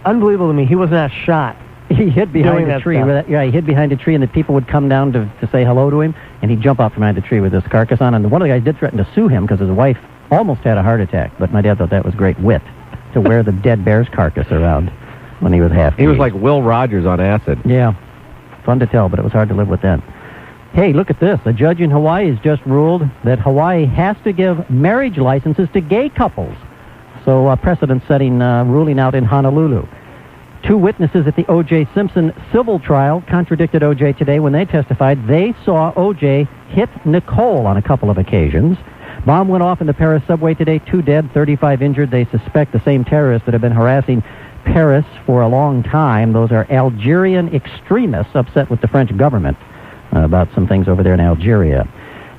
unbelievable to me. He was not shot. He hid behind a tree. He hid behind a tree, and the people would come down to say hello to him, and he'd jump out from behind the tree with his carcass on. And one of the guys did threaten to sue him because his wife almost had a heart attack. But my dad thought that was great wit, to wear the dead bear's carcass around when he was half. He was like Will Rogers on acid. Yeah. Fun to tell, but it was hard to live with that. Hey, look at this. A judge in Hawaii has just ruled that Hawaii has to give marriage licenses to gay couples. So precedent-setting ruling out in Honolulu. 2 witnesses at the O.J. Simpson civil trial contradicted O.J. today when they testified they saw O.J. hit Nicole on a couple of occasions. Bomb went off in the Paris subway today. 2 dead, 35 injured. They suspect the same terrorists that have been harassing Paris for a long time. Those are Algerian extremists upset with the French government about some things over there in Algeria.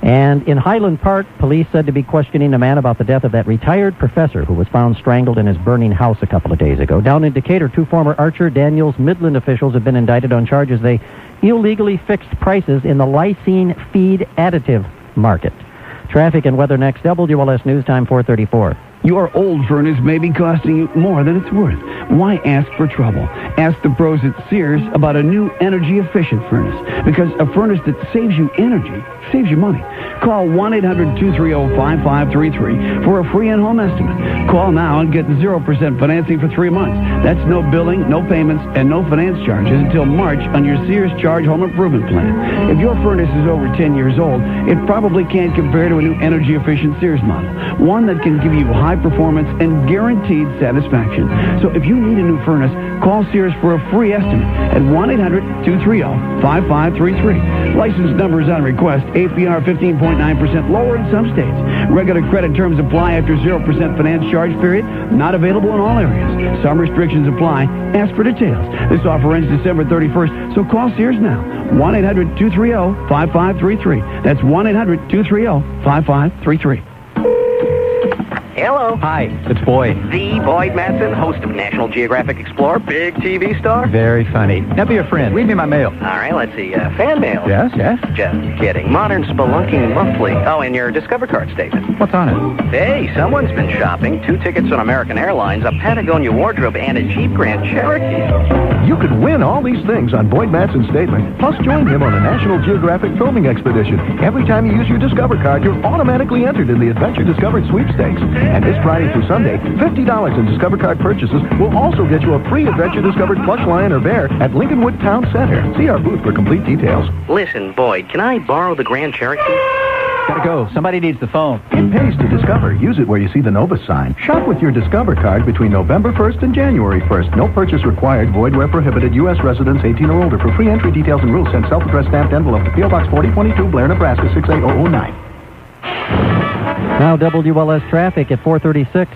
And in Highland Park, police said to be questioning a man about the death of that retired professor who was found strangled in his burning house a couple of days ago. Down in Decatur, 2 former Archer Daniels Midland officials have been indicted on charges they illegally fixed prices in the lysine feed additive market. Traffic and weather next. WLS News Time 4:34. Your old furnace may be costing you more than it's worth. Why ask for trouble? Ask the pros at Sears about a new energy-efficient furnace. Because a furnace that saves you energy saves you money. Call 1-800-230-5533 for a free in-home estimate. Call now and get 0% financing for 3 months. That's no billing, no payments, and no finance charges until March on your Sears Charge Home Improvement Plan. If your furnace is over 10 years old, it probably can't compare to a new energy-efficient Sears model. One that can give you high performance and guaranteed satisfaction. So if you need a new furnace, call Sears for a free estimate at 1-800-230-5533. License numbers on request. APR 15.9% lower in some states. Regular credit terms apply after 0% finance charge period. Not available in all areas. Some restrictions apply. Ask for details. This offer ends December 31st, so call Sears now. 1-800-230-5533. That's 1-800-230-5533. Hello. Hi, it's Boyd. The Boyd Matson, host of National Geographic Explorer, big TV star. Very funny. Now be a friend. Read me my mail. All right, let's see. Fan mail. Yes. Just kidding. Modern Spelunking Monthly. Oh, and your Discover Card statement. What's on it? Hey, someone's been shopping. 2 tickets on American Airlines, a Patagonia wardrobe, and a Jeep Grand Cherokee. You could win all these things on Boyd Matson's statement. Plus, join him on a National Geographic filming expedition. Every time you use your Discover Card, you're automatically entered in the Adventure Discovered sweepstakes. And this Friday through Sunday, $50 in Discover Card purchases will also get you a free Adventure Discovered plush lion or bear at Lincolnwood Town Center. See our booth for complete details. Listen, Boyd, can I borrow the Grand Cherokee? Gotta go. Somebody needs the phone. It pays to Discover. Use it where you see the Novus sign. Shop with your Discover Card between November 1st and January 1st. No purchase required. Void where prohibited. U.S. residents 18 or older. For free entry details and rules, send self-addressed stamped envelope to P.O. Box 4022, Blair, Nebraska 68009. Now WLS traffic at 4:36.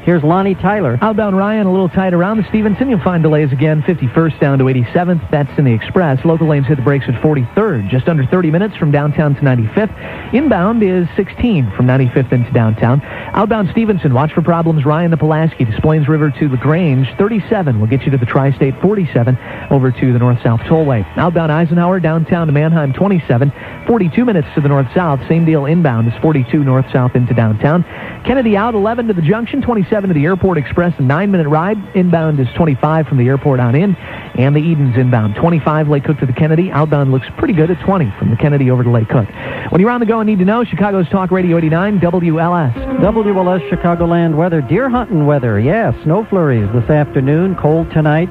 Here's Lonnie Tyler. Outbound Ryan, a little tight around the Stevenson. You'll find delays again, 51st down to 87th. That's in the Express. Local lanes hit the brakes at 43rd, just under 30 minutes from downtown to 95th. Inbound is 16 from 95th into downtown. Outbound Stevenson, watch for problems. Ryan to Pulaski, Des Plaines River to LaGrange. 37 will get you to the Tri-State. 47 over to the North-South Tollway. Outbound Eisenhower, downtown to Manheim. 27. 42 minutes to the North-South. Same deal inbound is 42 North-South into downtown. Kennedy out 11 to the junction. 27 to the Airport Express, a 9-minute ride. Inbound is 25 from the airport on in. And the Edens inbound. 25 Lake Cook to the Kennedy. Outbound looks pretty good at 20 from the Kennedy over to Lake Cook. When you're on the go and need to know, Chicago's Talk Radio 89, WLS. WLS Chicagoland weather. Deer hunting weather. Yeah, snow flurries this afternoon. Cold tonight.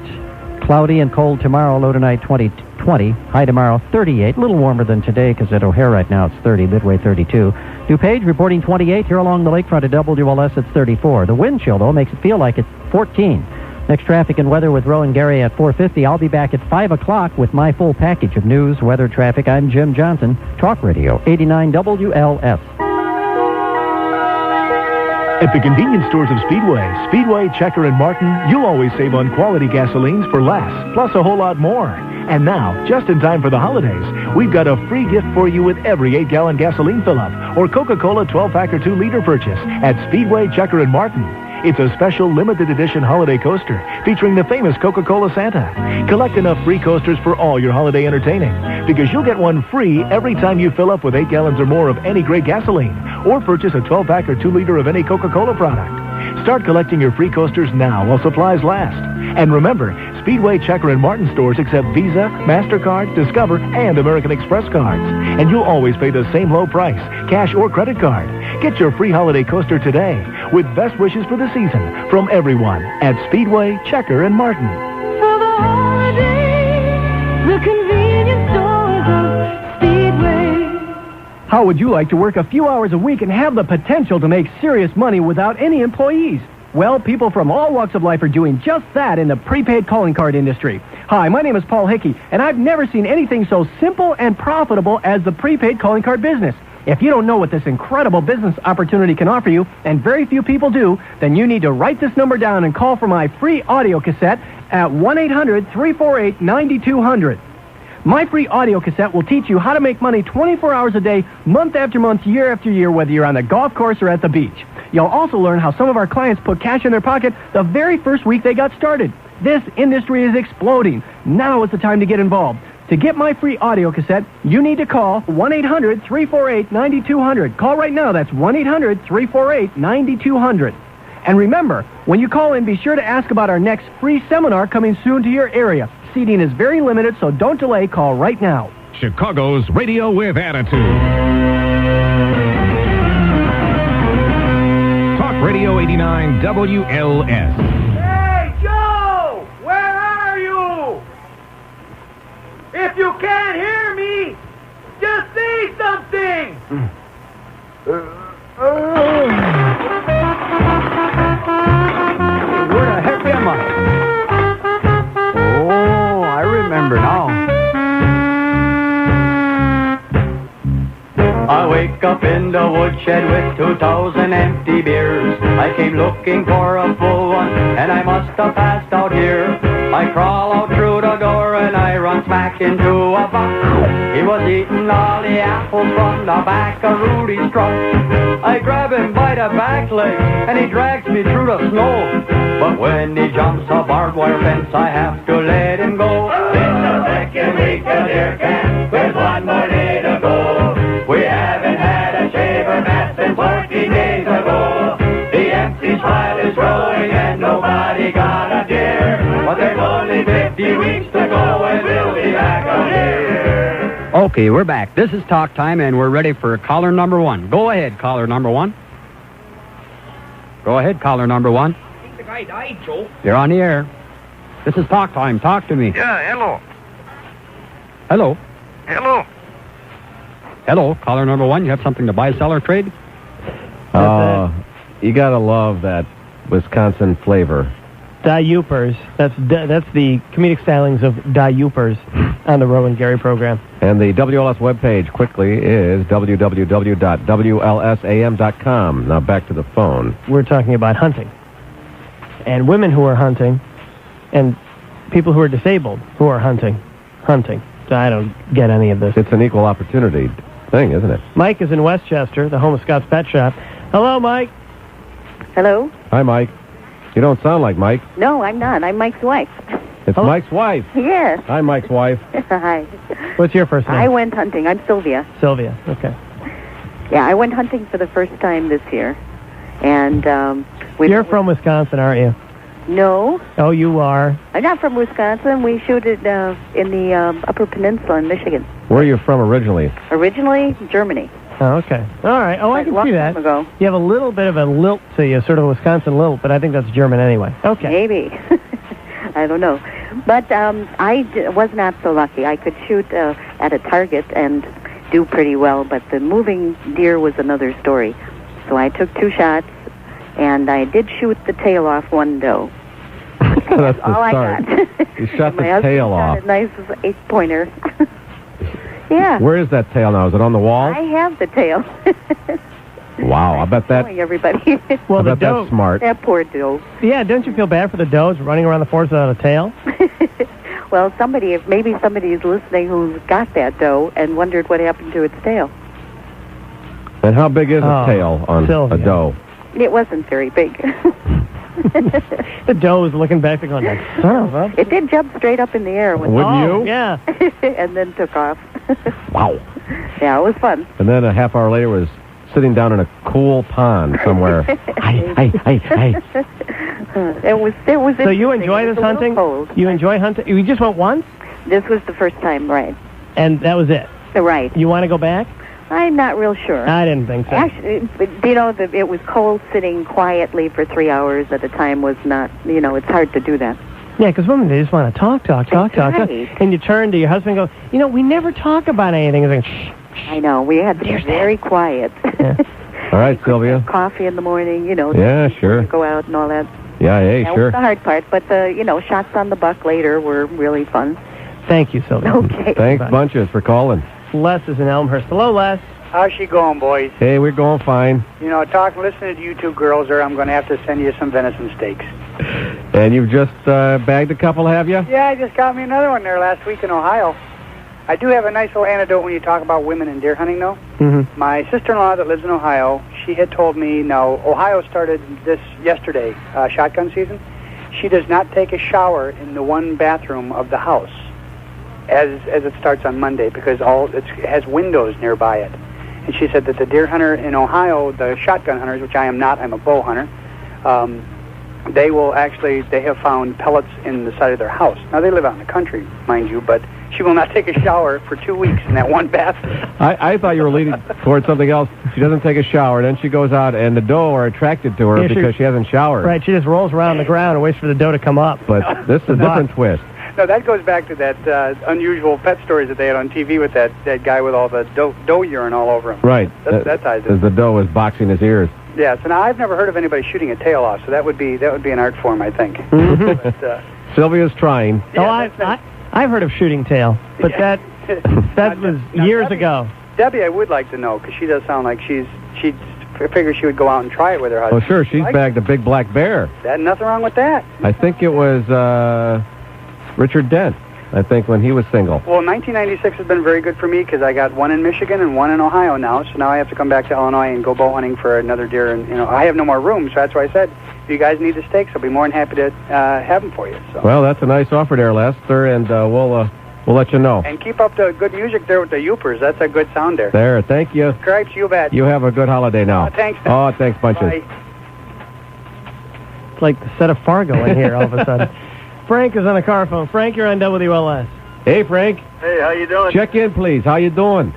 Cloudy and cold tomorrow. Low tonight 20. High tomorrow 38. A little warmer than today because at O'Hare right now it's 30. Midway 32. DuPage reporting 28. Here along the lakefront at WLS it's 34. The wind chill, though, makes it feel like it's 14. Next traffic and weather with Rowan Gary at 4:50. I'll be back at 5 o'clock with my full package of news, weather, traffic. I'm Jim Johnson. Talk Radio 89 WLS. At the convenience stores of Speedway, Checker, and Martin, you'll always save on quality gasolines for less, plus a whole lot more. And now, just in time for the holidays, we've got a free gift for you with every 8-gallon gasoline fill-up or Coca-Cola 12-pack or 2-liter purchase at Speedway, Checker, and Martin. It's a special limited edition holiday coaster featuring the famous Coca-Cola Santa. Collect enough free coasters for all your holiday entertaining because you'll get one free every time you fill up with 8 gallons or more of any great gasoline or purchase a 12-pack or 2-liter of any Coca-Cola product. Start collecting your free coasters now while supplies last. And remember, Speedway, Checker, and Martin stores accept Visa, MasterCard, Discover, and American Express cards. And you'll always pay the same low price, cash or credit card. Get your free holiday coaster today with best wishes for the season from everyone at Speedway, Checker, and Martin. For the holidays, the convenience stores of Speedway. How would you like to work a few hours a week and have the potential to make serious money without any employees? Well, people from all walks of life are doing just that in the prepaid calling card industry. Hi, my name is Paul Hickey, and I've never seen anything so simple and profitable as the prepaid calling card business. If you don't know what this incredible business opportunity can offer you, and very few people do, then you need to write this number down and call for my free audio cassette at 1-800-348-9200. My free audio cassette will teach you how to make money 24 hours a day, month after month, year after year, whether you're on the golf course or at the beach. You'll also learn how some of our clients put cash in their pocket the very first week they got started. This industry is exploding. Now is the time to get involved. To get my free audio cassette, you need to call 1-800-348-9200. Call right now. That's 1-800-348-9200. And remember, when you call in, be sure to ask about our next free seminar coming soon to your area. Seating is very limited, so don't delay. Call right now. Chicago's Radio with Attitude. Talk Radio 89 WLS. Hey, Joe! Where are you? If you can't hear me, just say something! Where the heck am I? Oh, I remember now. I wake up in the woodshed with 2,000 empty beers. I came looking for a full one, and I must have passed out here. I crawl out through the door, and I run smack into a buck. He was eating all the apples from the back of Rudy's truck. I grab him by the back leg, and he drags me through the snow. But when he jumps a barbed wire fence, I have to let him go. It's the second week of deer camp, with one more day to go. We haven't had a shaver mat since 14 days ago. The empty pile is growing and nobody got a deer. But there's only 50 weeks to go and we'll be back on here. Okay, we're back. This is Talk Time, and we're ready for caller number one. Go ahead, caller number one. Go ahead, caller number one. I think the guy died, Joe. You're on the air. This is Talk Time. Talk to me. Yeah, hello. Hello. Hello. Hello, caller number one. You have something to buy, sell, or trade? You gotta love that Wisconsin flavor. Diupers. That's the comedic stylings of Diupers on the Rowan Gary program. And the WLS webpage, quickly, is www.wlsam.com. Now back to the phone. We're talking about hunting. And women who are hunting, and people who are disabled who are hunting. So I don't get any of this. It's an equal opportunity thing, isn't it? Mike is in Westchester, the home of Scott's Pet Shop. Hello, Mike. Hello? Hi, Mike. You don't sound like Mike. No, I'm not. I'm Mike's wife. It's Mike's wife. Yes. Hi, Mike's wife. Hi. What's your first name? I went hunting. I'm Sylvia. Sylvia, okay. Yeah, I went hunting for the first time this year. And You're from Wisconsin, aren't you? No. Oh, you are? I'm not from Wisconsin. We shoot it in the Upper Peninsula in Michigan. Where are you from originally? Originally, Germany. Oh, okay. All right. Oh, I can see that. Ago. You have a little bit of a lilt to you, sort of a Wisconsin lilt, but I think that's German anyway. Okay. Maybe. I don't know. But was not so lucky. I could shoot at a target and do pretty well, but the moving deer was another story. So I took 2 shots, and I did shoot the tail off one doe. That's all the start. I got. You shot the tail off. A nice 8-pointer. Yeah. Where is that tail now? Is it on the wall? I have the tail. Wow, I bet that... Everybody. Well, I the bet doe, that's smart. That poor doe. Yeah, don't you feel bad for the does running around the forest without a tail? Well, maybe somebody is listening who's got that doe and wondered what happened to its tail. And how big is a tail on Sylvia. a doe? It wasn't very big. The doe was looking back and going, son of a... It did jump straight up in the air. Wouldn't you? Yeah. And then took off. Wow. Yeah, it was fun. And then a half hour later was sitting down in a cool pond somewhere. Hey. It was. So you enjoy this hunting? Cold. You enjoy hunting? You just went once? This was the first time, right? And that was it? Right. You want to go back? I'm not real sure. I didn't think so. Actually, it was cold. Sitting quietly for 3 hours at a time was not. It's hard to do that. Yeah, because women, they just want to talk. And you turn to your husband and go, we never talk about anything. It's like, shh. I know. We had to be very quiet. Yeah. All right, Sylvia. Coffee in the morning, Yeah, sure. Go out and all that. Yeah, hey, that sure. was the hard part, but the, shots on the buck later were really fun. Thank you, Sylvia. Okay. Thanks bunches for calling. Les is in Elmhurst. Hello, Les. How's she going, boys? Hey, we're going fine. Listening to you two girls, or I'm going to have to send you some venison steaks. And you've just bagged a couple, have you? Yeah, I just got me another one there last week in Ohio. I do have a nice little anecdote when you talk about women and deer hunting, though. Mm-hmm. My sister-in-law that lives in Ohio, she had told me, Ohio started this yesterday, shotgun season. She does not take a shower in the one bathroom of the house as it starts on Monday because it has windows nearby it. And she said that the deer hunter in Ohio, the shotgun hunters, which I am not, I'm a bow hunter, they have found pellets in the side of their house. Now, they live out in the country, mind you, but she will not take a shower for 2 weeks in that one bathroom. I thought you were leading towards something else. She doesn't take a shower, then she goes out, and the doe are attracted to her because she hasn't showered. Right, she just rolls around the ground and waits for the doe to come up. But this is a different twist. No, that goes back to that unusual pet stories that they had on TV with that guy with all the doe urine all over him. Right. That ties in. As the doe is boxing his ears. Yeah, so now I've never heard of anybody shooting a tail off, so that would be an art form, I think. Mm-hmm. But, Sylvia's trying. I've heard of shooting tail, but that was years ago. Debbie, I would like to know, because she does sound like she figures she would go out and try it with her husband. Oh, sure, she's bagged a big black bear. Nothing wrong with that. I think it was Richard Dent, I think, when he was single. Well, 1996 has been very good for me because I got one in Michigan and one in Ohio now, so now I have to come back to Illinois and go bow hunting for another deer. And I have no more room, so that's why I said, if you guys need the steaks, I'll be more than happy to have them for you. So. Well, that's a nice offer there, Lester, and we'll let you know. And keep up the good music there with the Yoopers. That's a good sound there. There, thank you. Cripes, you bet. You have a good holiday now. Thanks. Oh, thanks, bunches. Bye. It's like the set of Fargo in here all of a sudden. Frank is on the car phone. Frank, you're on WLS. Hey, Frank. Hey, how you doing? Check in, please. How you doing?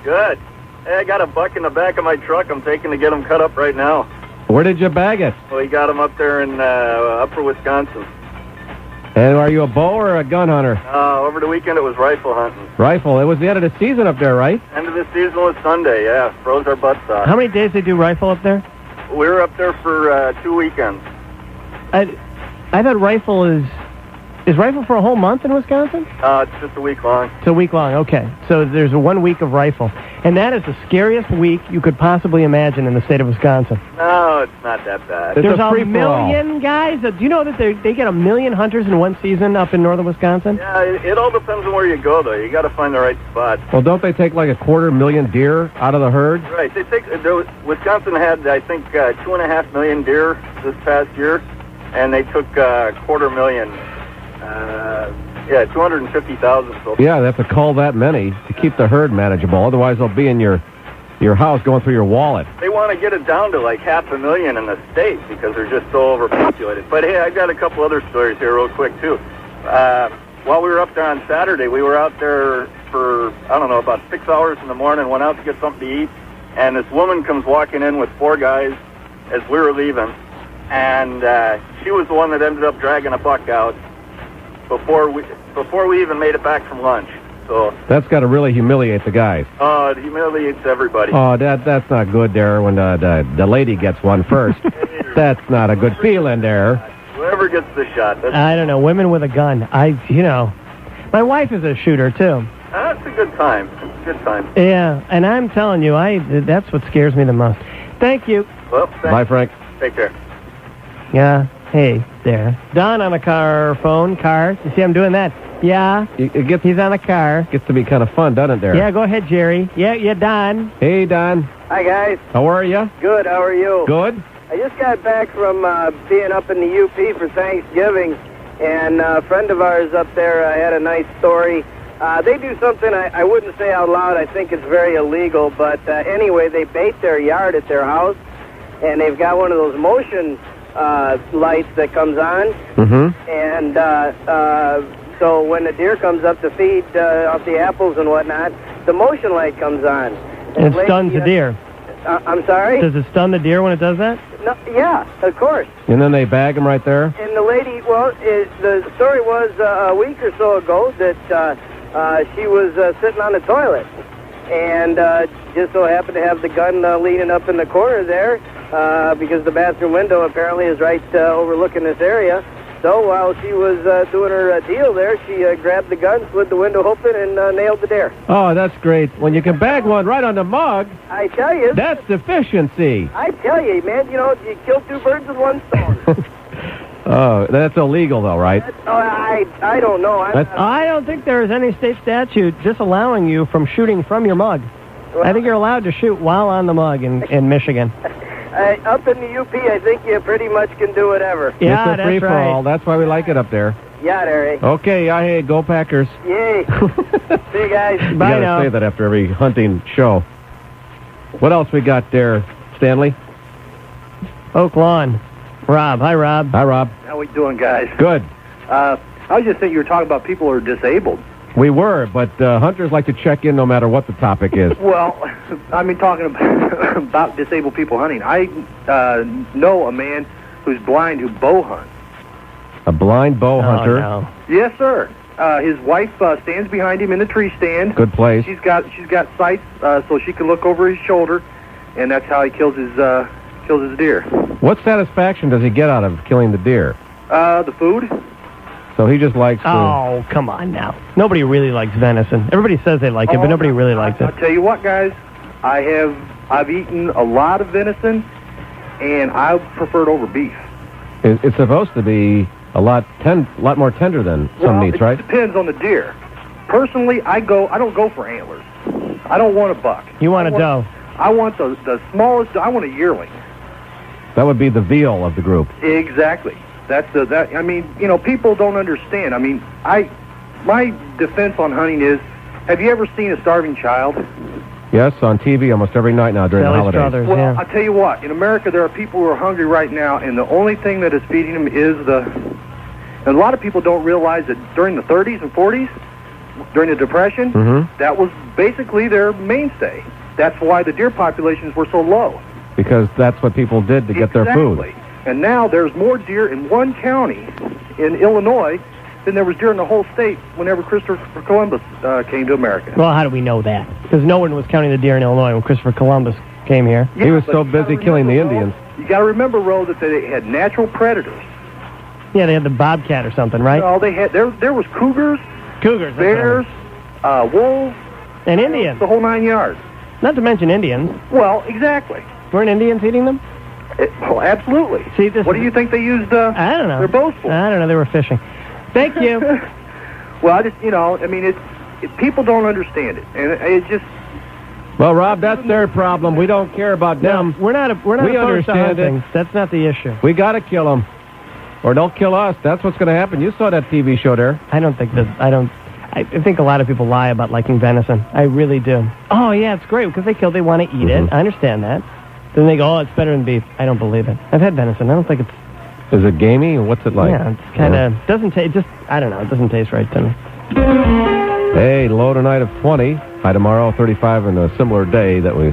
Good. Hey, I got a buck in the back of my truck. I'm taking to get him cut up right now. Where did you bag it? Well, he got him up there in upper Wisconsin. And are you a bow or a gun hunter? Over the weekend it was rifle hunting. Rifle. It was the end of the season up there, right? End of the season was Sunday, yeah. Froze our butts off. How many days they do rifle up there? We were up there for 2 weekends. I thought rifle is rifle for a whole month in Wisconsin? It's just a week long. It's a week long, okay. So there's 1 week of rifle. And that is the scariest week you could possibly imagine in the state of Wisconsin. No, it's not that bad. There's a million guys. Do you know that they get 1 million hunters in one season up in northern Wisconsin? Yeah, it all depends on where you go, though. You got to find the right spot. Well, don't they take like 250,000 deer out of the herd? Right. Wisconsin had, I think, 2.5 million deer this past year, and they took 250,000. 250,000. So. Yeah, they have to cull that many to keep the herd manageable. Otherwise, they'll be in your house going through your wallet. They want to get it down to like 500,000 in the state because they're just so overpopulated. But hey, I got a couple other stories here real quick too. While we were up there on Saturday, we were out there for, about 6 hours in the morning, went out to get something to eat, and this woman comes walking in with 4 guys as we were leaving, and she was the one that ended up dragging a buck out before we even made it back from lunch. So that's got to really humiliate the guys. Oh, it humiliates everybody. Oh, that's not good there when the lady gets one first. That's not a good feeling there. Whoever gets the shot. I don't know. Women with a gun. My wife is a shooter too. That's a good time. It's a good time. Yeah, and I'm telling you, that's what scares me the most. Thank you. Well, thanks. Bye, Frank. Take care. Yeah. Hey, there. Don on a car. You see I'm doing that? Yeah. He's on a car. Gets to be kind of fun, doesn't it, there? Yeah, go ahead, Jerry. Yeah, Don. Hey, Don. Hi, guys. How are you? Good, how are you? Good. I just got back from being up in the UP for Thanksgiving, and a friend of ours up there had a nice story They do something I wouldn't say out loud. I think it's very illegal. But anyway, they bait their yard at their house, and they've got one of those motion lights that comes on. Mm-hmm. And so when the deer comes up to feed off the apples and whatnot, the motion light comes on. And it stuns the deer. I'm sorry? Does it stun the deer when it does that? No, yeah, of course. And then they bag them right there? And the lady, the story was a week or so ago that she was sitting on the toilet and just so happened to have the gun leaning up in the corner there because the bathroom window apparently is right overlooking this area. So while she was doing her deal there, she grabbed the gun, slid the window open, and nailed the deer. Oh, that's great. When you can bag one right on the mug, I tell you. That's efficiency. I tell you, man, you kill two birds with one stone. Oh, that's illegal, though, right? I don't know. I don't think there is any state statute disallowing you from shooting from your mug. I think you're allowed to shoot while on the mug in Michigan. Up in the UP, I think you pretty much can do whatever. Yeah, it's a free-for-all. That's why we like it up there. Yeah, Larry. Okay, hey, go Packers. Yay. See you guys. Bye you gotta say that after every hunting show. What else we got there, Stanley? Oak Lawn. Rob. Hi, Rob. Hi, Rob. How we doing, guys? Good. I was just thinking you were talking about people who are disabled. We were, but hunters like to check in no matter what the topic is. Well, I mean, talking about disabled people hunting. I know a man who's blind who bow hunts. A blind bow hunter? No. Yes, sir. His wife stands behind him in the tree stand. Good place. She's got sights so she can look over his shoulder, and that's how he kills his deer. What satisfaction does he get out of killing the deer? The food. So he just likes to... Oh, come on now. Nobody really likes venison. Everybody says they like it, but nobody really likes it. I'll tell you what, guys. I've eaten a lot of venison, and I prefer it over beef. It's supposed to be a lot more tender than some meats, right? It depends on the deer. Personally, I don't go for antlers. I don't want a buck. You want a doe. I want the smallest. I want a yearling. That would be the veal of the group. Exactly. I mean, people don't understand. I mean, my defense on hunting is, have you ever seen a starving child? Yes, on TV almost every night now during the holidays. Well, I'll tell you what. In America, there are people who are hungry right now, and the only thing that is feeding them is and a lot of people don't realize that during the 30s and 40s, during the Depression, that was basically their mainstay. That's why the deer populations were so low. Because that's what people did to get their food. And now there's more deer in one county in Illinois than there was deer in the whole state whenever Christopher Columbus came to America. Well, how do we know that? Because no one was counting the deer in Illinois when Christopher Columbus came here. Yeah, he was so busy killing the Indians. You got to remember, Ro, that they had natural predators. Yeah, they had the bobcat or something, right? No, they had there was cougars, bears, wolves, and Indians. The whole 9 yards. Not to mention Indians. Well, exactly. Weren't Indians eating them? Well, absolutely. See, what do you think they used I don't know. their bows for? I don't know. They were fishing. Thank you. Well, I just, I mean, people don't understand it. And it just... Well, Rob, that's their problem. We don't care about them. We're not we opposed to understand hunting. it. That's not the issue. We got to kill them. Or they'll kill us. That's what's going to happen. You saw that TV show there. I think a lot of people lie about liking venison. I really do. Oh, yeah, it's great because they want to eat it. I understand that. Then they go, oh, it's better than beef. I don't believe it. I've had venison. I don't think it's... Is it gamey, or what's it like? Yeah, it's kind of... doesn't taste... I don't know. It doesn't taste right to me. Hey, low tonight of 20. High tomorrow, 35 in a similar day that we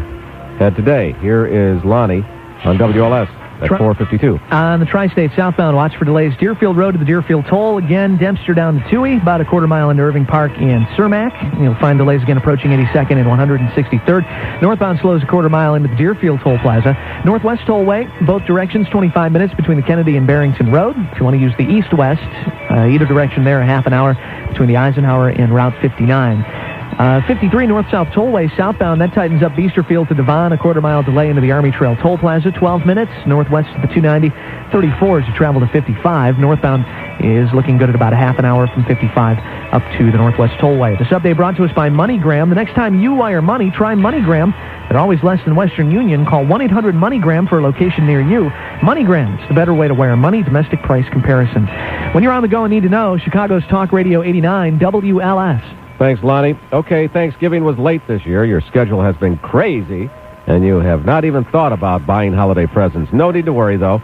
had today. Here is Lonnie on WLS at 4:52. On the Tri-State southbound, watch for delays. Deerfield Road to the Deerfield Toll. Again, Dempster down to Toohey, about a quarter mile into Irving Park and Cermak. You'll find delays again approaching 82nd and 163rd. Northbound slows a quarter mile into the Deerfield Toll Plaza. Northwest Tollway, both directions, 25 minutes between the Kennedy and Barrington Road. If you want to use the east-west, either direction there, a half an hour between the Eisenhower and Route 59. 53 North-South Tollway southbound, that tightens up Beesterfield to Devon, a quarter mile delay into the Army Trail Toll Plaza, 12 minutes. Northwest to the 290, 34 as you travel to 55. Northbound is looking good at about a half an hour from 55 up to the Northwest Tollway. This update brought to us by MoneyGram. The next time you wire money, try MoneyGram. They're always less than Western Union. Call 1-800-MoneyGram for a location near you. MoneyGram, it's the better way to wire money, domestic price comparison. When you're on the go and need to know, Chicago's Talk Radio 89, WLS. Thanks, Lonnie. Okay, Thanksgiving was late this year. Your schedule has been crazy, and you have not even thought about buying holiday presents. No need to worry, though,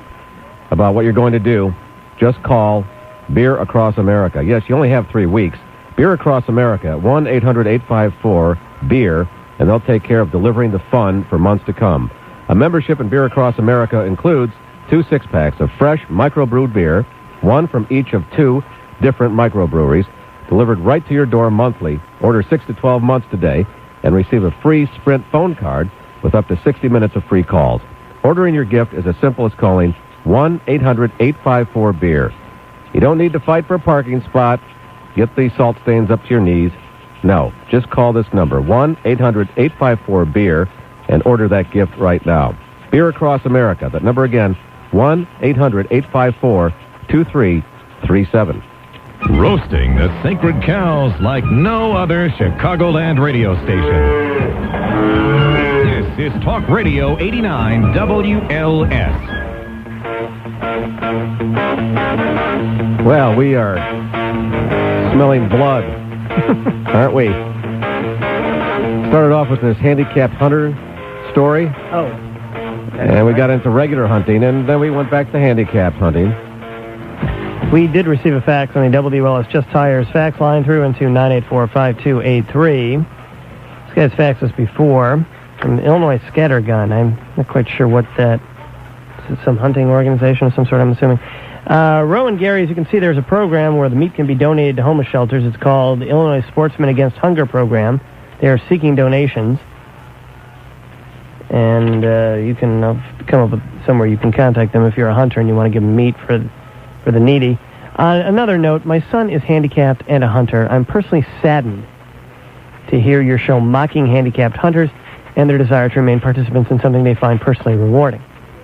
about what you're going to do. Just call Beer Across America. Yes, you only have 3 weeks. Beer Across America at 1-800-854-BEER, and they'll take care of delivering the fun for months to come. A membership in Beer Across America includes 2 6-packs of fresh microbrewed beer, one from each of 2 different microbreweries, delivered right to your door monthly. Order 6 to 12 months today and receive a free Sprint phone card with up to 60 minutes of free calls. Ordering your gift is as simple as calling 1-800-854-BEER. You don't need to fight for a parking spot, get the salt stains up to your knees. No, just call this number, 1-800-854-BEER, and order that gift right now. Beer Across America. That number again, 1-800-854-2337. Roasting the sacred cows like no other Chicagoland radio station. This is Talk Radio 89 WLS. Well, we are smelling blood, aren't we? Started off with this handicapped hunter story. Oh. And we got into regular hunting, and then we went back to handicapped hunting. We did receive a fax on the WLS Just Tires fax line through into 984-5283. This guy's faxed us before from Illinois Scattergun. I'm not quite sure what that is. Some hunting organization of some sort, I'm assuming. Rowan Gary, as you can see, there's a program where the meat can be donated to homeless shelters. It's called the Illinois Sportsmen Against Hunger Program. They are seeking donations. And you can come up with somewhere you can contact them if you're a hunter and you want to give them meat for the needy. On another note, my son is handicapped and a hunter. I'm personally saddened to hear your show mocking handicapped hunters and their desire to remain participants in something they find personally rewarding.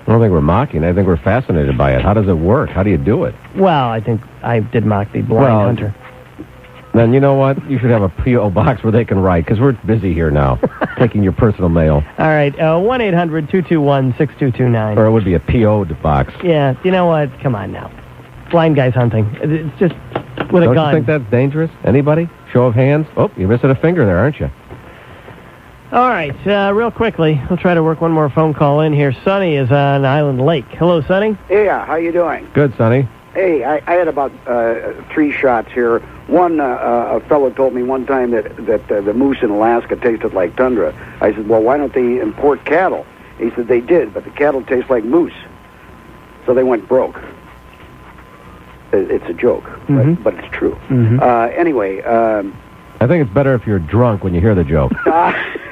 I don't think we're mocking. I think we're fascinated by it. How does it work? How do you do it? Well, I think I did mock the blind hunter. Then you know what? You should have a P.O. box where they can write, because we're busy here now, taking your personal mail. All right, 1-800-221-6229. Or it would be a P.O. box. Yeah, you know what? Come on now. Blind guys hunting. It's just with a gun. Don't you think that's dangerous? Anybody? Show of hands? Oh, you're missing a finger there, aren't you? All right, real quickly, we'll try to work one more phone call in here. Sonny is on Island Lake. Hello, Sonny. Hey, how you doing? Good, Sonny. Hey, I had about 3 shots here. One, a fellow told me one time that the moose in Alaska tasted like tundra. I said, well, why don't they import cattle? He said they did, but the cattle taste like moose. So they went broke. It's a joke, but it's true. Anyway... I think it's better if you're drunk when you hear the joke.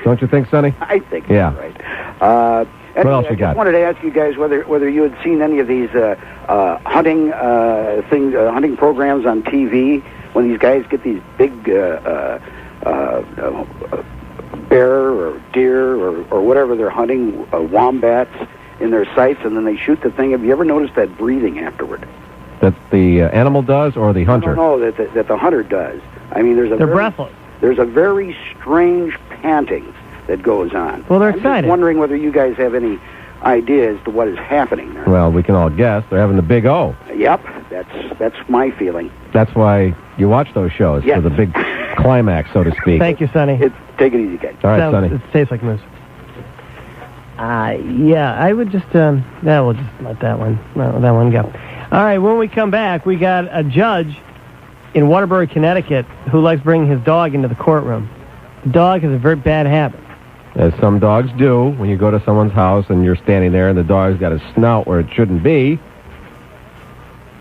Don't you think, Sonny? I think yeah. That's right. What else you got? I just wanted to ask you guys whether you had seen any of these hunting things, hunting programs on TV, when these guys get these big bear or deer or whatever they're hunting, wombats in their sights, and then they shoot the thing. Have you ever noticed that breathing afterward? That the animal does, or the hunter? No, that the hunter does. I mean, they're breathless. There's a very strange panting that goes on. Well, they're I'm excited. just wondering whether you guys have any idea as to what is happening there. Well, we can all guess. They're having the big O. Yep, that's my feeling. That's why you watch those shows, for the big climax, so to speak. Thank you, Sonny. Take it easy, guys. All right, Sonny. It tastes like moose. Yeah, I would just, we'll just let that one go. All right, when we come back, we got a judge in Waterbury, Connecticut, who likes bringing his dog into the courtroom. The dog has a very bad habit. As some dogs do, when you go to someone's house and you're standing there and the dog's got a snout where it shouldn't be.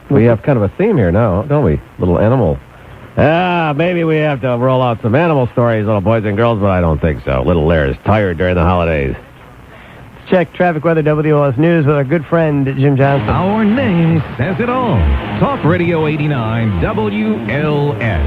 We have kind of a theme here now, don't we? Little animal. Maybe we have to roll out some animal stories, little boys and girls, but I don't think so. Little Lair is tired during the holidays. Check traffic weather, WLS News, with our good friend, Jim Johnson. Our name says it all. Talk Radio 89 WLS.